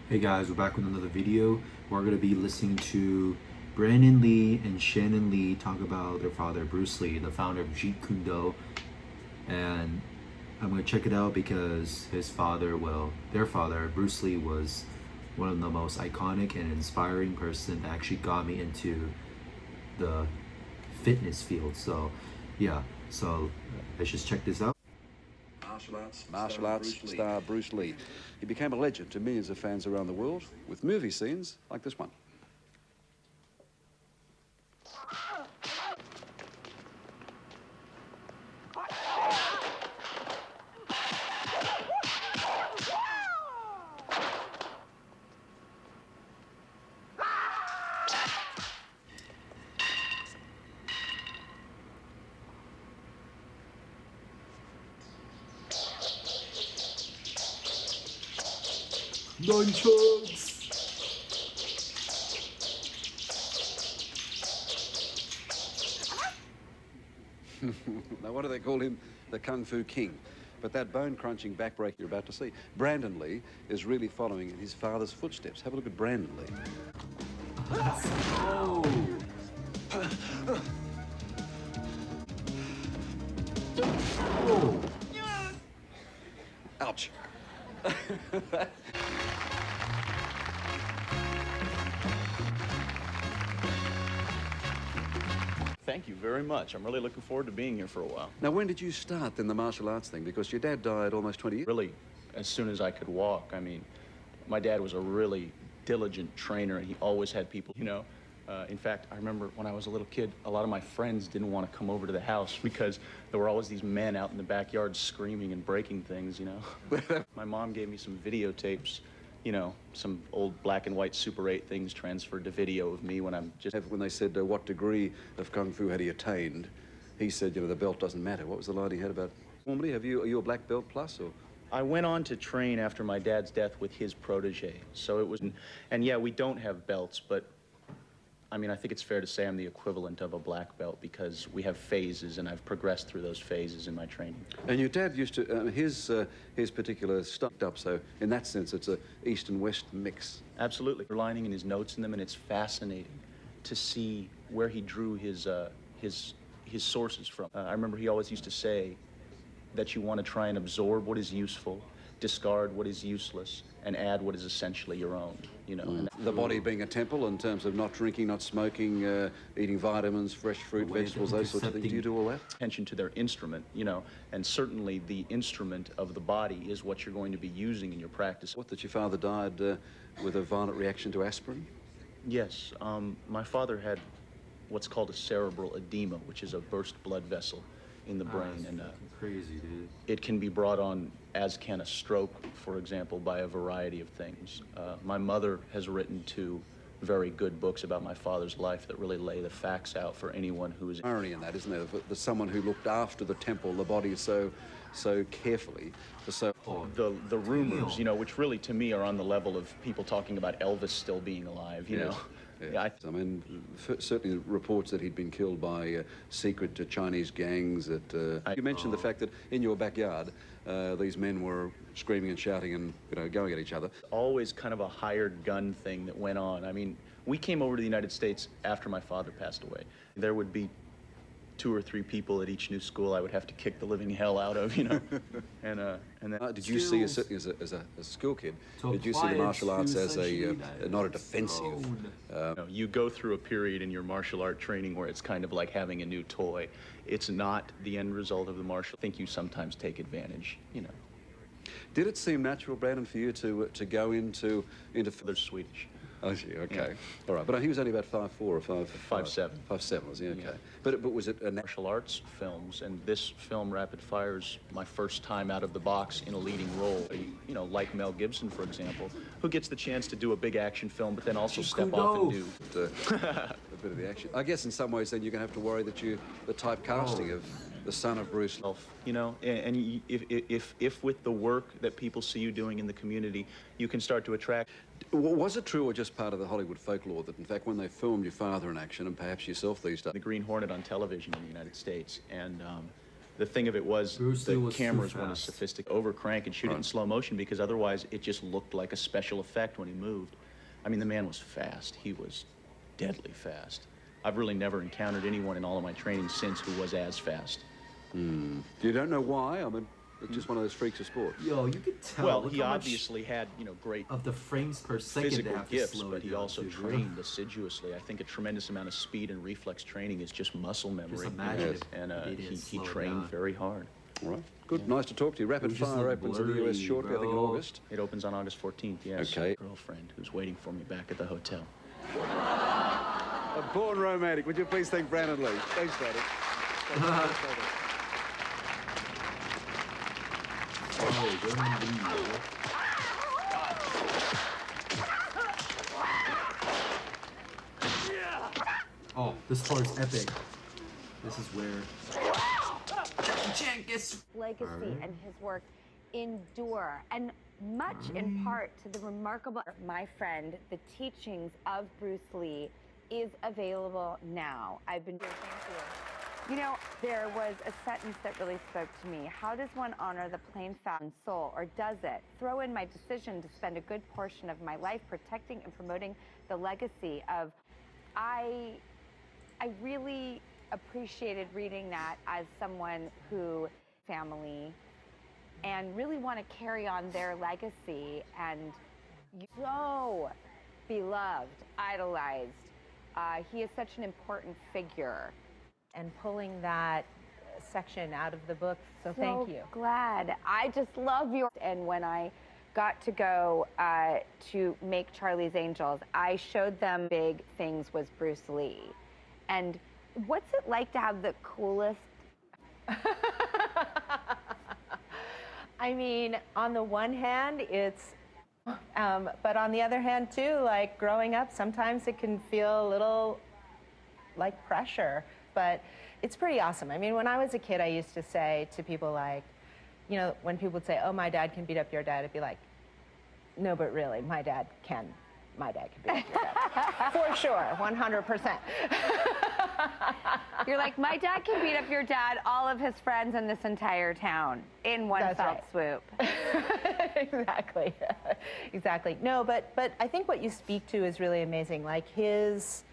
Hey guys, we're back with another video. We're going to be listening to Brandon Lee and Shannon Lee talk about their father, Bruce Lee, the founder of Jeet Kune Do. And I'm going to check it out because his father, well, their father, Bruce Lee, was one of the most iconic and inspiring person that actually got me into the fitness field. So, yeah, so let's just check this out. Martial arts star Bruce Lee. He became a legend to millions of fans around the world with movie scenes like this one. Nunchucks! No wonder they call him the Kung Fu King. But that bone-crunching backbreaker you're about to see, Brandon Lee is really following in his father's footsteps. Have a look at Brandon Lee. Oh! Oh! Ouch. Thank you very much. I'm really looking forward to being here for a while. Now, when did you start in the martial arts thing? Because your dad died almost 20 years. Really, as soon as I could walk. I mean, my dad was a really diligent trainer, and he always had people, in fact, I remember when I was a little kid, a lot of my friends didn't want to come over to the house because there were always these men out in the backyard screaming and breaking things, My mom gave me some videotapes, some old black and white Super 8 things transferred to video of me when I'm just... When they said, what degree of Kung Fu had he attained, he said, the belt doesn't matter. What was the line he had about... Normally, are you a black belt plus, or...? I went on to train after my dad's death with his protege, so it was... And yeah, we don't have belts, but I mean, I think it's fair to say I'm the equivalent of a black belt because we have phases, and I've progressed through those phases in my training. And your dad used to, his particular stuck up, so in that sense, it's a East and West mix. Absolutely. Lining in his notes in them, and it's fascinating to see where he drew his sources from. I remember he always used to say that you want to try and absorb what is useful, discard what is useless, and add what is essentially your own, And The body being a temple in terms of not drinking, not smoking, eating vitamins, fresh fruit, vegetables, those sorts of things. Do you do all that? Attention to their instrument, and certainly the instrument of the body is what you're going to be using in your practice. What, that your father died with a violent reaction to aspirin? Yes, my father had what's called a cerebral edema, which is a burst blood vessel in the brain, and crazy, dude. It can be brought on, as can a stroke, for example, by a variety of things. My mother has written two very good books about my father's life that really lay the facts out for anyone who is... Irony in that, isn't there? There's someone who looked after the temple, the body so carefully. The rumors, which really to me are on the level of people talking about Elvis still being alive, Yes. Yeah, I mean, certainly reports that he'd been killed by secret Chinese gangs. You mentioned the fact that in your backyard, these men were screaming and shouting and going at each other. Always kind of a hired gun thing that went on. I mean, we came over to the United States after my father passed away. There would be 2 or 3 people at each new school I would have to kick the living hell out of, And then did you see, certainly as a school kid, did you see the martial arts as not a defensive? You go through a period in your martial art training where it's kind of like having a new toy. It's not the end result of the martial. I think you sometimes take advantage, Did it seem natural, Brandon, for you to go into... They're Swedish. Oh, gee, okay. Yeah. All right, but he was only about 5'4" or 5'7". 5'7", was he? Okay. Yeah. But was it a martial arts films, and this film, Rapid Fire's my first time out of the box in a leading role. Like Mel Gibson, for example, who gets the chance to do a big action film, but then also step off and do a bit of the action? I guess in some ways then you're going to have to worry that the typecasting of the son of Bruce Lee. And if with the work that people see you doing in the community, you can start to attract... Was it true or just part of the Hollywood folklore that, in fact, when they filmed your father in action, and perhaps yourself these days... The Green Hornet on television in the United States, and The thing of it was, Bruce Lee the was too cameras weren't as fast. sophisticated. Over crank and shoot it in slow motion, because otherwise it just looked like a special effect when he moved. I mean, the man was fast. He was deadly fast. I've really never encountered anyone in all of my training since who was as fast. You don't know why? I mean, it's just one of those freaks of sport. Yo, you could tell. Well, Look he how much obviously had, you know, great of the frames per second they physical have to gifts, slow but it he down also to, bro. trained assiduously. I think a tremendous amount of speed and reflex training is just muscle memory. Just imagine Yes. if And they didn't he slow it trained down. very hard. All right. Good. Nice to talk to you. Rapid just Fire look opens in the US blurry, shortly, I think in bro. August. It opens on August 14th, yes. Okay. Girlfriend who's waiting for me back at the hotel. A born romantic. Would you please thank Brandon Lee? Thanks, Brandon. Oh, Brandon Lee, bro. Oh, this part is epic. This is where Jackie Chan gets legacy and his work endure, and much in part to the remarkable My Friend, The Teachings of Bruce Lee is available now. I've been doing, thank you. You know, there was a sentence that really spoke to me. How does one honor the plain found soul, or does it? Throw in my decision to spend a good portion of my life protecting and promoting the legacy of... I really appreciated reading that as someone who family and really want to carry on their legacy, and so beloved, idolized. He is such an important figure. And pulling that section out of the book, so thank you. Glad. I just love your... And when I got to go to make Charlie's Angels, I showed them big things was Bruce Lee. And what's it like to have the coolest... I mean, on the one hand, it's, but on the other hand too, like growing up, sometimes it can feel a little like pressure, but it's pretty awesome. I mean, when I was a kid, I used to say to people like, you know, when people would say, oh, my dad can beat up your dad, I'd be like, no, but really, my dad can beat up your dad. For sure, 100%. You're like, my dad can beat up your dad, all of his friends, in this entire town in one That's fell right. swoop. Exactly. Exactly. No, but I think what you speak to is really amazing. Like his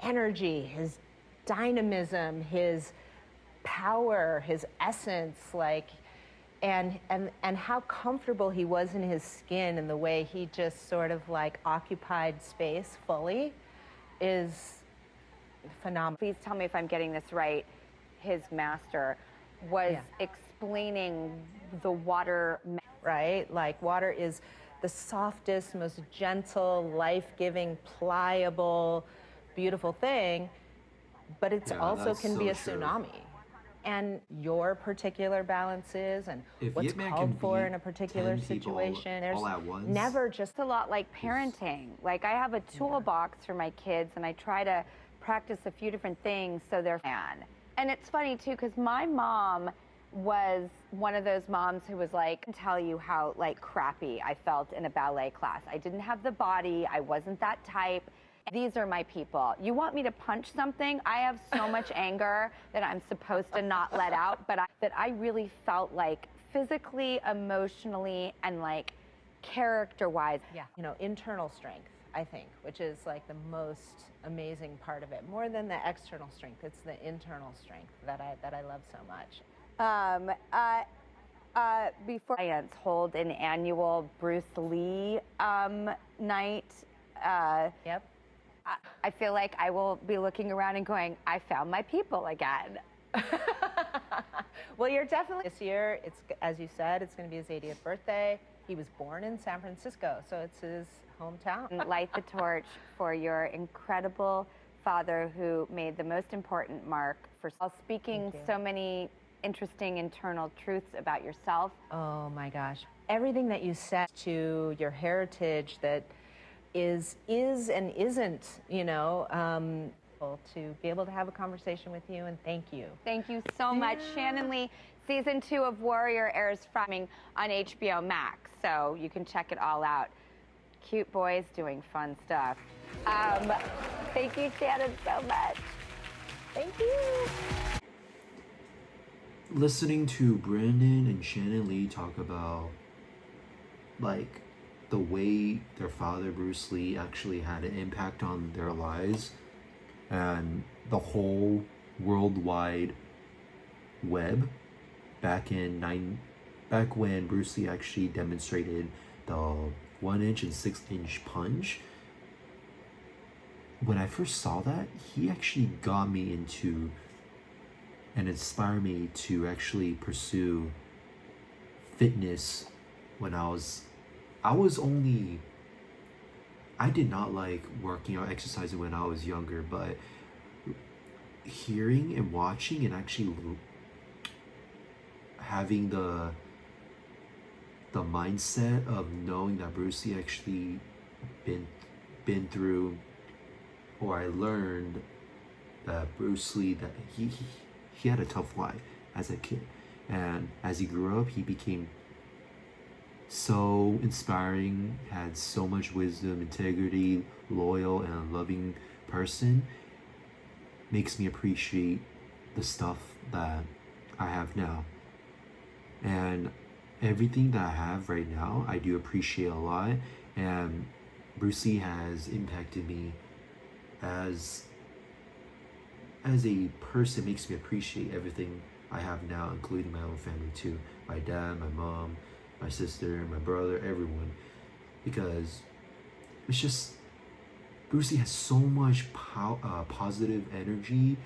energy, his dynamism, his power, his essence, like, and how comfortable he was in his skin, and the way he just sort of like occupied space fully is phenomenal. Please tell me if I'm getting this right. His master was explaining the water. Right? Like water is the softest, most gentle, life-giving, pliable, beautiful thing, but it's also that's can be a so true. tsunami. And your particular balances and If what's Yip Man called can for beat in a particular 10 people situation. There's all at once, never just It's a lot like parenting. Like, I have a toolbox for my kids, and I try to practice a few different things so they're fan. And it's funny too, because my mom was one of those moms who was like, I can tell you how like crappy I felt in a ballet class. I didn't have the body, I wasn't that type. These are my people. You want me to punch something? I have so much anger that I'm supposed to not let out, but I really felt like physically, emotionally, and like character-wise. Yeah, you know, internal strength, I think, which is like the most amazing part of it. More than the external strength, it's the internal strength that I love so much. Before Science hold an annual Bruce Lee night. Yep. I feel like I will be looking around and going, I found my people again. Well, you're definitely, this year, it's, as you said, it's going to be his 80th birthday. He was born in San Francisco, so it's his hometown. Light the torch for your incredible father who made the most important mark for speaking so many interesting internal truths about yourself. Oh my gosh. Everything that you said to your heritage that is and isn't, you know, to be able to have a conversation with you, and thank you. Thank you so much. Shannon Lee, season 2 of Warrior airs on HBO Max, so you can check it all out. Cute boys doing fun stuff. Thank you, Shannon, so much. Thank you. listening to Brandon and Shannon Lee talk about like the way their father Bruce Lee actually had an impact on their lives and the whole worldwide web back when Bruce Lee actually demonstrated the 1 inch and 6 inch punch. When I first saw that, he actually got me into and inspired me to actually pursue fitness when I did not like working out, exercising when I was younger, but hearing and watching and actually having the mindset of knowing that Bruce Lee actually been through, or I learned that Bruce Lee, that he had a tough life as a kid, and as he grew up he became so inspiring, had so much wisdom, integrity, loyal and loving person. Makes me appreciate the stuff that I have now. And everything that I have right now, I do appreciate a lot. And Bruce Lee has impacted me as a person, makes me appreciate everything I have now, including my own family too. My dad, my mom, my sister, my brother, everyone. Because it's just, Bruce Lee has so much positive energy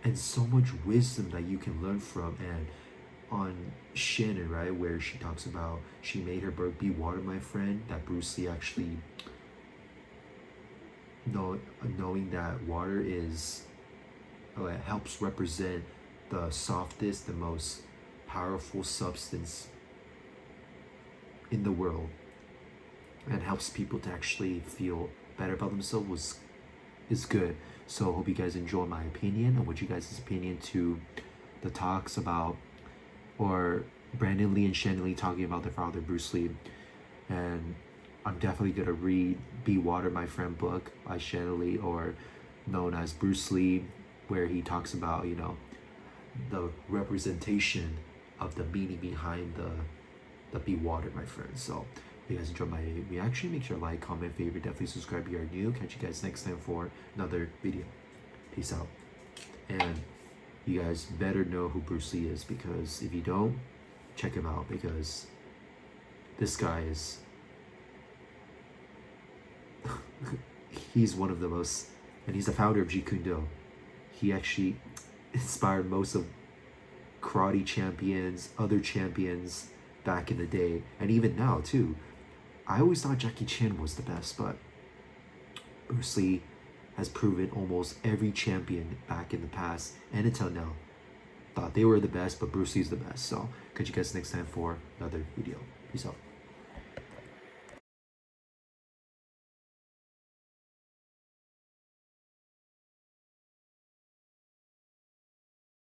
and so much wisdom that you can learn from. And on Shannon, right, where she talks about she made her bird be water, my friend, that Bruce Lee actually knowing that water is, it helps represent the softest, the most powerful substance in the world, and helps people to actually feel better about themselves is good. So I hope you guys enjoy my opinion and what you guys' opinion to the talks about, or Brandon Lee and Shannon Lee talking about their father Bruce Lee. And I'm definitely gonna read Be Water My Friend book by Shannon Lee, or known as Bruce Lee, where he talks about, you know, the representation of the meaning behind the Be Water My Friend. So if you guys enjoyed my reaction, make sure to like, comment, favorite, definitely subscribe if you are new. Catch you guys next time for another video. Peace out. And you guys better know who Bruce Lee is, because if you don't, check him out, because this guy is he's one of the most, and he's the founder of Jeet Kune Do. He actually inspired most of karate champions, other champions back in the day, and even now too. I always thought Jackie Chan was the best, but Bruce Lee has proven almost every champion back in the past and until now thought they were the best, but Bruce Lee's the best. So catch you guys next time for another video. Peace out.